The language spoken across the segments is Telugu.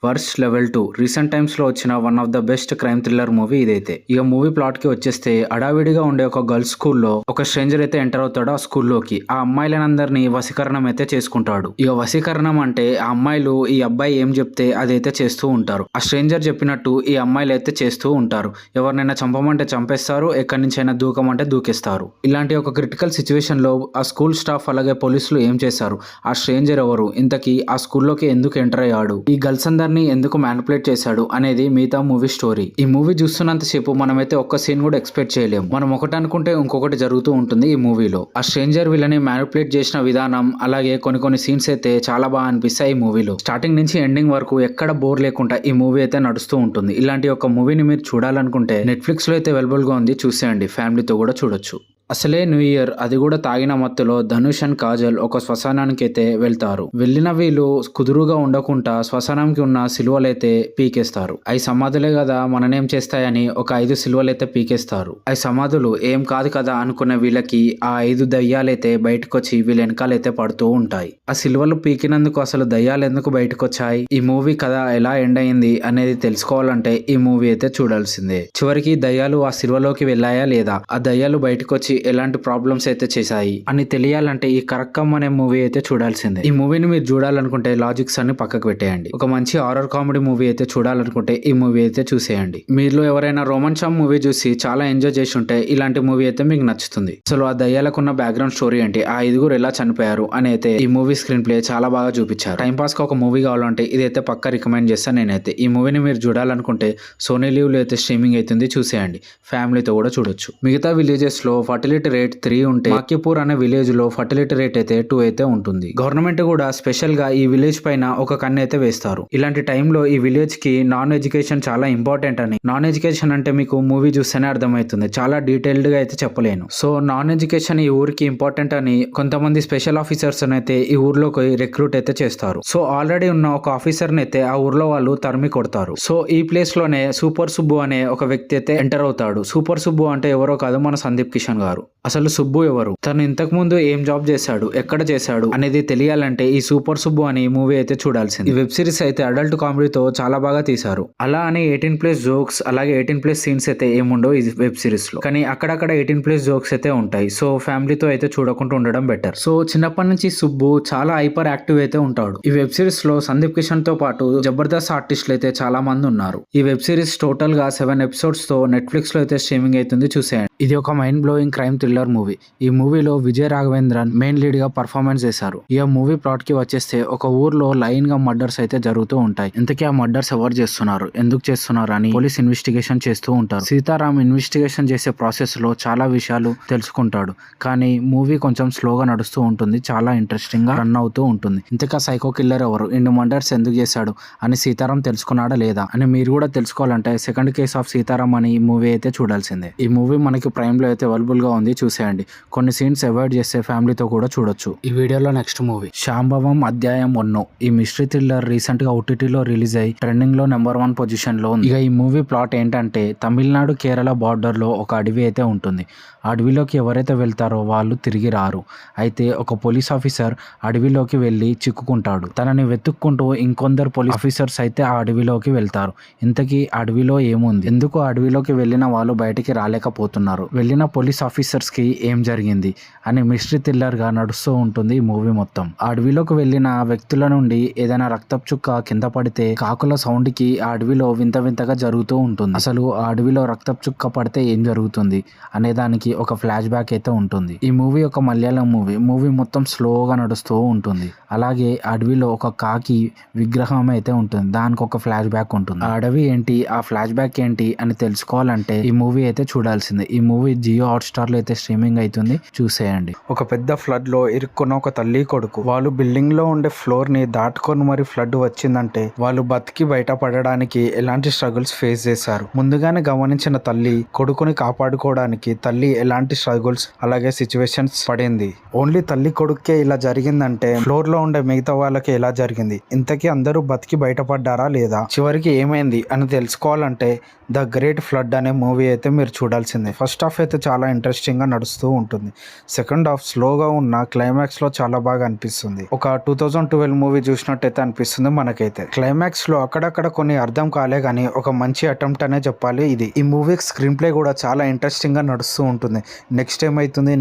వర్స్ లెవెల్ 2 రీసెంట్ టైమ్స్ లో వచ్చిన one of the best crime thriller movie ఇదైతే. ఇక మూవీ ప్లాట్ కి వచ్చేస్తే అడావిడిగా ఉండే ఒక గర్ల్స్ స్కూల్లో ఒక స్ట్రేంజర్ అయితే ఎంటర్ అవుతాడు ఆ స్కూల్లోకి. ఆ అమ్మాయిలందరినీ వశీకరణం అయితే చేసుకుంటాడు. ఇక వశీకరణం అంటే ఆ అమ్మాయిలు ఈ అబ్బాయి ఏం చెప్తే అదైతే చేస్తూ ఉంటారు. ఆ స్ట్రేంజర్ చెప్పినట్టు ఈ అమ్మాయిలు అయితే చేస్తూ ఉంటారు. ఎవరినైనా చంపమంటే చంపేస్తారు, ఎక్కడి నుంచి అయినా దూకమంటే దూకేస్తారు. ఇలాంటి ఒక క్రిటికల్ సిచ్యువేషన్ లో ఆ స్కూల్ స్టాఫ్ అలాగే పోలీసులు ఏం చేశారు, ఆ స్ట్రేంజర్ ఎవరు, ఇంతకీ ఆ స్కూల్లోకి ఎందుకు ఎంటర్ అయ్యాడు, ఈ గర్ల్స్ అందరినీ ఎందుకు మ్యానిపులేట్ చేశాడు అనేది మిగతా మూవీ స్టోరీ. ఈ మూవీ చూస్తున్నంత సేపు మనమైతే ఒక్క సీన్ కూడా ఎక్స్పెక్ట్ చేయలేము. మనం ఒకటి అనుకుంటే ఇంకొకటి జరుగుతూ ఉంటుంది ఈ మూవీలో. ఆ స్ట్రేంజర్ వీళ్ళని మ్యానిపులేట్ చేసిన విధానం అలాగే కొన్ని సీన్స్ అయితే చాలా బాగా అనిపిస్తాయి ఈ మూవీలో. స్టార్టింగ్ నుంచి ఎండింగ్ వరకు ఎక్కడ బోర్ లేకుండా ఈ మూవీ అయితే నడుస్తూ ఉంటుంది. ఇలాంటి ఒక మూవీని మీరు చూడాలనుకుంటే నెట్ఫ్లిక్స్ లో అయితే అవైలబుల్ గా ఉంది, చూసేయండి. ఫ్యామిలీతో కూడా చూడొచ్చు. అసలే న్యూ ఇయర్, అది కూడా తాగిన మత్తులో ధనుష్ అండ్ కాజల్ ఒక శ్మశానానికి అయితే వెళ్తారు. వెళ్ళిన వీళ్ళు కుదురుగా ఉండకుండా శ్మశానానికి ఉన్న సిలువలైతే పీకేస్తారు. అవి సమాధులే కదా మననేం చేస్తాయని ఒక 5 సిలువలైతే పీకేస్తారు. అవి సమాధులు ఏం కాదు కదా అనుకున్న వీళ్ళకి ఆ 5 దయ్యాలైతే బయటకు వచ్చి వీళ్ళ వెనకాలైతే పడుతూ ఉంటాయి. ఆ సిలువలు పీకినందుకు అసలు దయ్యాలు ఎందుకు బయటకు వచ్చాయి, ఈ మూవీ కథ ఎలా ఎండ్ అయింది అనేది తెలుసుకోవాలంటే ఈ మూవీ అయితే చూడాల్సిందే. చివరికి దయ్యాలు ఆ సిలువలోకి వెళ్ళాయా లేదా, ఆ దయ్యాలు బయటకు వచ్చి ఎలాంటి ప్రాబ్లమ్స్ అయితే చేశాయి అని తెలియాలంటే ఈ కరక్కం అనే మూవీ అయితే చూడాల్సిందే. ఈ మూవీని మీరు చూడాలనుకుంటే లాజిక్స్ అన్ని పక్కకు పెట్టేయండి. ఒక మంచి హారర్ కామెడీ మూవీ అయితే చూడాలనుకుంటే ఈ మూవీ అయితే చూసేయండి. మీలో ఎవరైనా రోమాన్షం మూవీ చూసి చాలా ఎంజాయ్ చేసి ఉంటే ఇలాంటి మూవీ అయితే మీకు నచ్చుతుంది. అసలు ఆ దయ్యాలకున్న బ్యాక్గ్రౌండ్ స్టోరీ ఏంటి, ఆ 5గురు ఎలా చనిపోయారు అని అయితే ఈ మూవీ స్క్రీన్ ప్లే చాలా బాగా చూపించారు. టైం పాస్ కి ఒక మూవీ కావాలంటే ఇదైతే పక్కా రికమెండ్ చేస్తాను నేనైతే. ఈ మూవీని మీరు చూడాలనుకుంటే సోనీ లీవ్ లో అయితే స్ట్రీమింగ్ అవుతుంది, చూసేయండి. ఫ్యామిలీతో కూడా చూడొచ్చు. మిగతా విలేజెస్ లో ఫర్టిలిటీ రేట్ 3 ఉంటే మాక్యపూర్ అనే విలేజ్ లో ఫర్టిలిటీ రేట్ అయితే 2 అయితే ఉంటుంది. గవర్నమెంట్ కూడా స్పెషల్ గా ఈ విలేజ్ పైన ఒక కన్ను అయితే వేస్తారు. ఇలాంటి టైంలో ఈ విలేజ్ కి నాన్ ఎడ్యుకేషన్ చాలా ఇంపార్టెంట్ అని. నాన్ ఎడ్యుకేషన్ అంటే మీకు మూవీ చూస్తేనే అర్థమవుతుంది, చాలా డీటెయిల్డ్ గా అయితే చెప్పలేను. సో నాన్ ఎడ్యుకేషన్ ఈ ఊరికి ఇంపార్టెంట్ అని కొంతమంది స్పెషల్ ఆఫీసర్స్ అయితే ఈ ఊర్లోకి రిక్రూట్ అయితే చేస్తారు. సో ఆల్రెడీ ఉన్న ఒక ఆఫీసర్ అయితే ఆ ఊర్లో వాళ్ళు తరిమి కొడతారు. సో ఈ ప్లేస్ లోనే సూపర్ సుబ్బు అనే ఒక వ్యక్తి అయితే ఎంటర్ అవుతాడు. సూపర్ సుబ్బు అంటే ఎవరో కాదు, మన సందీప్ కిషన్ గారు. అసలు సుబ్బు ఎవరు, తను ఇంతకు ముందు ఏం జాబ్ చేశాడు, ఎక్కడ చేశాడు అనేది తెలియాలంటే ఈ సూపర్ సుబ్బు అని మూవీ అయితే చూడాల్సింది. ఈ వెబ్ సిరీస్ అయితే అడల్ట్ కామెడీతో చాలా బాగా తీశారు. అలా అని 18+ జోక్స్ అలాగే 18+ సీన్స్ అయితే ఏముండవు ఈ వెబ్ సిరీస్ లో, కానీ అక్కడక్కడ 18+ జోక్స్ అయితే ఉంటాయి. సో ఫ్యామిలీతో అయితే చూడకుండా ఉండడం బెటర్. సో చిన్నప్పటి నుంచి సుబ్బు చాలా హైపర్ యాక్టివ్ అయితే ఉంటాడు. ఈ వెబ్ సిరీస్ లో సందీప్ కిషన్ తో పాటు జబర్దస్త్ ఆర్టిస్టులు అయితే చాలా మంది ఉన్నారు. ఈ వెబ్ సిరీస్ టోటల్ గా 7 ఎపిసోడ్స్ తో నెట్ఫ్లిక్స్ లో అయితే స్ట్రీమింగ్ అవుతుంది, చూసేయండి. ఇది ఒక mind blowing crime thriller movie. ఈ మూవీలో విజయ్ రాఘవేంద్రన్ మెయిన్ లీడ్ గా పర్ఫార్మెన్స్ చేశారు. ఈ మూవీ ప్లాట్ కి వచ్చేస్తే ఒక ఊర్లో లైన్ గా మర్డర్స్ అయితే జరుగుతూ ఉంటాయి. ఇంతకీ ఆ మర్డర్స్ ఎవరు చేస్తున్నారు, ఎందుకు చేస్తున్నారు అని పోలీస్ ఇన్వెస్టిగేషన్ చేస్తూ ఉంటారు. సీతారాం ఇన్వెస్టిగేషన్ చేసే ప్రాసెస్ లో చాలా విషయాలు తెలుసుకుంటాడు, కానీ మూవీ కొంచెం స్లోగా నడుస్తూ ఉంటుంది, చాలా ఇంట్రెస్టింగ్ గా రన్ అవుతూ ఉంటుంది. ఇంతకా సైకో కిల్లర్ ఎవరు, ఇన్ని మర్డర్స్ ఎందుకు చేశాడు అని సీతారాం తెలుసుకున్నాడా లేదా అని మీరు కూడా తెలుసుకోవాలంటే సెకండ్ కేస్ ఆఫ్ సీతారాం అని ఈ మూవీ అయితే చూడాల్సిందే. ఈ మూవీ మనకి ప్రైమ్ లో అయితే అవైలబుల్ గా ఉంది, చూసేయండి. కొన్ని సీన్స్ అవాయిడ్ చేస్తే ఫ్యామిలీతో కూడా చూడొచ్చు. ఈ వీడియోలో నెక్స్ట్ మూవీ శాంభవం అధ్యాయం 1. ఈ మిస్టరీ థ్రిల్లర్ రీసెంట్ గా ఓటీటీలో రిలీజ్ అయ్యి ట్రెండింగ్ లో నెంబర్ 1 పొజిషన్ లో ఉంది. ఇక ఈ మూవీ ప్లాట్ ఏంటంటే తమిళనాడు కేరళ బార్డర్ లో ఒక అడవి అయితే ఉంటుంది. ఆ అడవిలోకి ఎవరైతే వెళ్తారో వాళ్ళు తిరిగి రారు. అయితే ఒక పోలీస్ ఆఫీసర్ అడవిలోకి వెళ్ళి చిక్కుకుంటాడు. తనని వెతుక్కుంటూ ఇంకొందరు పోలీస్ ఆఫీసర్స్ అయితే ఆ అడవిలోకి వెళ్తారు. ఇంతకీ అడవిలో ఏముంది, ఎందుకు అడవిలోకి వెళ్ళిన వాళ్ళు బయటికి రాలేకపోతున్నారు, వెళ్ళిన పోలీస్ ఆఫీసర్స్ కి ఏం జరిగింది అని మిస్టరీ థ్రిల్లర్ గా నడుస్తూ ఉంటుంది ఈ మూవీ మొత్తం. ఆ అడవిలోకి వెళ్ళిన వ్యక్తుల నుండి ఏదైనా రక్తపు చుక్క కింద పడితే కాకుల సౌండ్ కి ఆ అడవిలో వింత వింతగా జరుగుతూ ఉంటుంది. అసలు ఆ అడవిలో రక్తపు చుక్క పడితే ఏం జరుగుతుంది అనే దానికి ఒక ఫ్లాష్ బ్యాక్ అయితే ఉంటుంది. ఈ మూవీ ఒక మలయాళం మూవీ మొత్తం స్లోగా నడుస్తూ ఉంటుంది. అలాగే అడవిలో ఒక కాకి విగ్రహం అయితే ఉంటుంది, దానికి ఒక ఫ్లాష్ బ్యాక్ ఉంటుంది. ఆ అడవి ఏంటి, ఆ ఫ్లాష్ బ్యాక్ ఏంటి అని తెలుసుకోవాలంటే ఈ మూవీ అయితే చూడాల్సిందే. ఈ మూవీ జియో హాట్‌స్టార్ లో అయితే స్ట్రీమింగ్ అవుతుంది, చూసేయండి. ఒక పెద్ద ఫ్లడ్ లో ఇరుక్కున్న ఒక తల్లి కొడుకు వాళ్ళు బిల్డింగ్ లో ఉండే ఫ్లోర్ ని దాటుకొని మరి ఫ్లడ్ వచ్చిందంటే వాళ్ళు బతికి బయట పడడానికి ఎలాంటి స్ట్రగుల్స్ ఫేస్ చేశారు ముందుగానే గమనించిన తల్లి కొడుకుని కాపాడుకోవడానికి తల్లి ఎలాంటి స్ట్రగుల్స్ అలాగే సిచ్యువేషన్స్ పడింది. ఓన్లీ తల్లి కొడుకే ఇలా జరిగిందంటే ఫ్లోర్ లో ఉండే మిగతా వాళ్ళకి ఎలా జరిగింది, ఇంతకీ అందరూ బతికి బయటపడ్డారా లేదా, చివరికి ఏమైంది అని తెలుసుకోవాలంటే ద గ్రేట్ ఫ్లడ్ అనే మూవీ అయితే మీరు చూడాల్సిందే. ఫస్ట్ హాఫ్ అయితే చాలా ఇంట్రెస్ట్ ఇంట్రెస్టింగ్ గా నడుస్తూ ఉంటుంది. సెకండ్ హాఫ్ స్లోగా ఉన్న క్లైమాక్స్ లో చాలా బాగా అనిపిస్తుంది. ఒక 2012 మూవీ చూసినట్టయితే అనిపిస్తుంది మనకైతే. క్లైమాక్స్ లో అక్కడక్కడ కొన్ని అర్థం కాలే గానీ ఒక మంచి అటెంప్ట్ అనే చెప్పాలి ఇది. ఈ మూవీ స్క్రీన్ ప్లే కూడా చాలా ఇంట్రెస్టింగ్ గా నడుస్తూ ఉంటుంది. నెక్స్ట్ ఏమైతుంది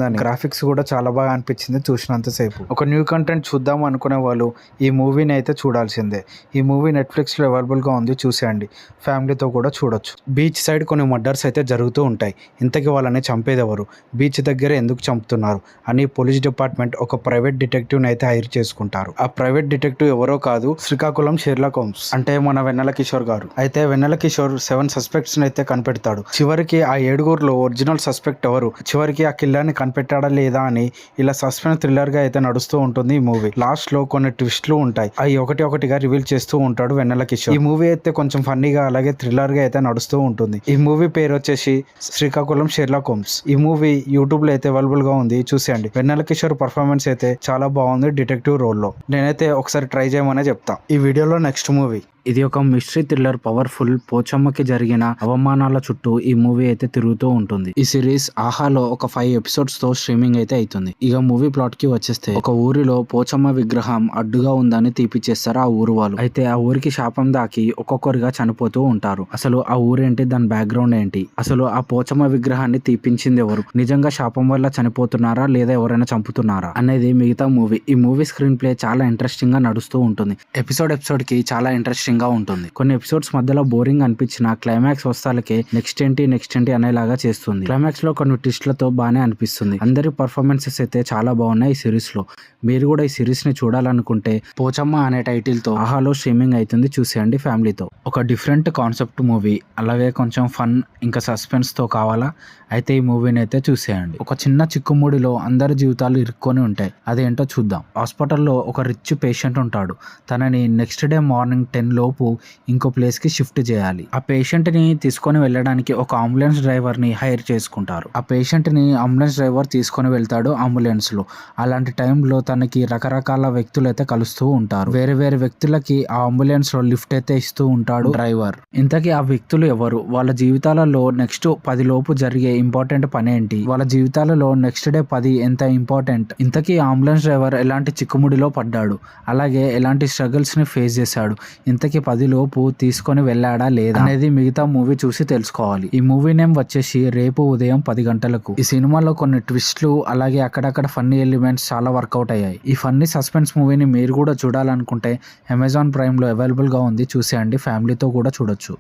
అని. గ్రాఫిక్స్ కూడా చాలా బాగా అనిపించింది చూసినంతసేపు. ఒక న్యూ కంటెంట్ చూద్దాం అనుకునే వాళ్ళు ఈ మూవీని అయితే చూడాల్సిందే. ఈ మూవీ నెట్ఫ్లిక్స్ లో అవైలబుల్ గా ఉంది, చూసేయండి. ఫ్యామిలీతో కూడా చూడొచ్చు. బీచ్ సైడ్ కొన్ని మర్డర్స్ అయితే జరుగుతూ ఉంటాయి. ఇంతకీ వాళ్ళని చంపేది ఎవరు, బీచ్ దగ్గర ఎందుకు చంపుతున్నారు అని పోలీస్ డిపార్ట్మెంట్ ఒక ప్రైవేట్ డిటెక్టివ్ అయితే హైర్ చేసుకుంటారు. ఆ ప్రైవేట్ డిటెక్టివ్ ఎవరో కాదు, శ్రీకాకుళం షెర్లాక్ హోమ్స్ అంటే మన వెన్నెల కిషోర్ గారు. అయితే వెన్నెల కిషోర్ 7 సస్పెక్ట్స్ అయితే కనిపెడతాడు. చివరికి ఆ 7గురిలో ఒరిజినల్ సస్పెక్ట్ ఎవరు, చివరికి ఆ కిల్లర్ ని కనిపెట్టాడా లేదా అని ఇలా సస్పెన్స్ థ్రిల్లర్ గా అయితే నడుస్తూ ఉంటుంది ఈ మూవీ. లాస్ట్ లో కొన్ని ట్విస్ట్లు ఉంటాయి, అవి ఒకటిగా రివీల్ చేస్తూ ఉంటాడు వెన్నెల కిషోర్. ఈ మూవీ అయితే కొంచెం ఫన్నీగా అలాగే థ్రిల్లర్ గా అయితే నడుస్తూ ఉంటుంది. ఈ మూవీ పేరు వచ్చేసి శ్రీకాకుళం షెర్లాక్ హోమ్స్. ఈ మూవీ యూట్యూబ్ లో అయితే అవైలబుల్ గా ఉంది, చూసేయండి. వెన్నెల కిషోర్ పర్ఫార్మెన్స్ అయితే చాలా బాగుంది డిటెక్టివ్ రోల్ లో. నేనైతే ఒకసారి ట్రై చేయమనే చెప్తా. ఈ వీడియోలో నెక్స్ట్ మూవీ ఇది ఒక మిస్టరీ థ్రిల్లర్ పవర్ఫుల్. పోచమ్మకి జరిగిన అవమానాల చుట్టూ ఈ మూవీ అయితే తిరుగుతూ ఉంటుంది. ఈ సిరీస్ ఆహాలో ఒక 5 ఎపిసోడ్స్ తో స్ట్రీమింగ్ అయితే అవుతుంది. ఇక మూవీ ప్లాట్ కి వచ్చేస్తే ఒక ఊరిలో పోచమ్మ విగ్రహం అడ్డుగా ఉందని తీపిచ్చేస్తారు ఆ ఊరు వాళ్ళు. అయితే ఆ ఊరికి శాపం దాకి ఒక్కొక్కరిగా చనిపోతూ ఉంటారు. అసలు ఆ ఊరేంటి, దాని బ్యాక్గ్రౌండ్ ఏంటి, అసలు ఆ పోచమ్మ విగ్రహాన్ని తీపించింది ఎవరు, నిజంగా శాపం వల్ల చనిపోతున్నారా లేదా ఎవరైనా చంపుతున్నారా అనేది మిగతా మూవీ. ఈ మూవీ స్క్రీన్ ప్లే చాలా ఇంట్రెస్టింగ్ గా నడుస్తూ ఉంటుంది. ఎపిసోడ్ కి చాలా ఇంట్రెస్టింగ్ గా ఉంటుంది. కొన్ని ఎపిసోడ్స్ మధ్యలో బోరింగ్ అనిపించిన క్లైమాక్స్ వస్తాలకే నెక్స్ట్ ఏంటి అనేలాగా చేస్తుంది. క్లైమాక్స్ లో కొన్ని ట్విస్ట్లతో బాగానే అనిపిస్తుంది. అందరి పర్ఫార్మెన్సెస్ అయితే చాలా బాగున్నాయి ఈ సిరీస్ లో. మీరు కూడా ఈ సిరీస్ ని చూడాలనుకుంటే పోచమ్మ అనే టైటిల్ తో ఆహాలో స్ట్రీమింగ్ అవుతుంది, చూసేయండి ఫ్యామిలీతో. ఒక డిఫరెంట్ కాన్సెప్ట్ మూవీ, అలాగే కొంచెం ఫన్ ఇంకా సస్పెన్స్ తో కావాలా అయితే ఈ మూవీని అయితే చూసేయండి. ఒక చిన్న చిక్కుముడిలో అందరి జీవితాలు ఇరుక్కొని ఉంటాయి, అదేంటో చూద్దాం. హాస్పిటల్లో ఒక రిచ్ పేషెంట్ ఉంటాడు. తనని నెక్స్ట్ డే మార్నింగ్ 10 లోపు ఇంకో ప్లేస్ కి షిఫ్ట్ చేయాలి. ఆ పేషెంట్ ని తీసుకొని వెళ్ళడానికి ఒక అంబులెన్స్ డ్రైవర్ ని హైర్ చేసుకుంటారు. ఆ పేషెంట్ ని అంబులెన్స్ డ్రైవర్ తీసుకొని వెళ్తాడు అంబులెన్స్ లో. అలాంటి టైంలో తనకి రకరకాల వ్యక్తులు అయితే కలుస్తూ ఉంటారు. వేరే వేరే వ్యక్తులకి ఆ అంబులెన్స్ లో లిఫ్ట్ అయితే ఇస్తూ ఉంటాడు డ్రైవర్. ఇంతకీ ఆ వ్యక్తులు ఎవరు, వాళ్ళ జీవితాలలో నెక్స్ట్ 10 లోపు జరిగే ఇంపార్టెంట్ పని ఏంటి, వాళ్ళ జీవితాలలో నెక్స్ట్ డే 10 ఎంత ఇంపార్టెంట్, ఇంతకీ అంబులెన్స్ డ్రైవర్ ఎలాంటి చిక్కుముడిలో పడ్డాడు, అలాగే ఎలాంటి స్ట్రగుల్స్ ని ఫేస్ చేశాడు, ఇంతకీ 10 లోపు తీసుకొని వెళ్ళాడా లేదా అనేది మిగతా మూవీ చూసి తెలుసుకోవాలి. ఈ మూవీ నేమ్ వచ్చేసి రేపు ఉదయం 10 గంటలకు. ఈ సినిమాలో కొన్ని ట్విస్ట్లు అలాగే అక్కడక్కడ ఫన్నీ ఎలిమెంట్స్ చాలా వర్కౌట్ అయ్యాయి. ఈ ఫన్నీ సస్పెన్స్ మూవీని మీరు కూడా చూడాలనుకుంటే అమెజాన్ ప్రైమ్ లో అవైలబుల్ గా ఉంది, చూసేయండి. ఫ్యామిలీతో కూడా చూడొచ్చు.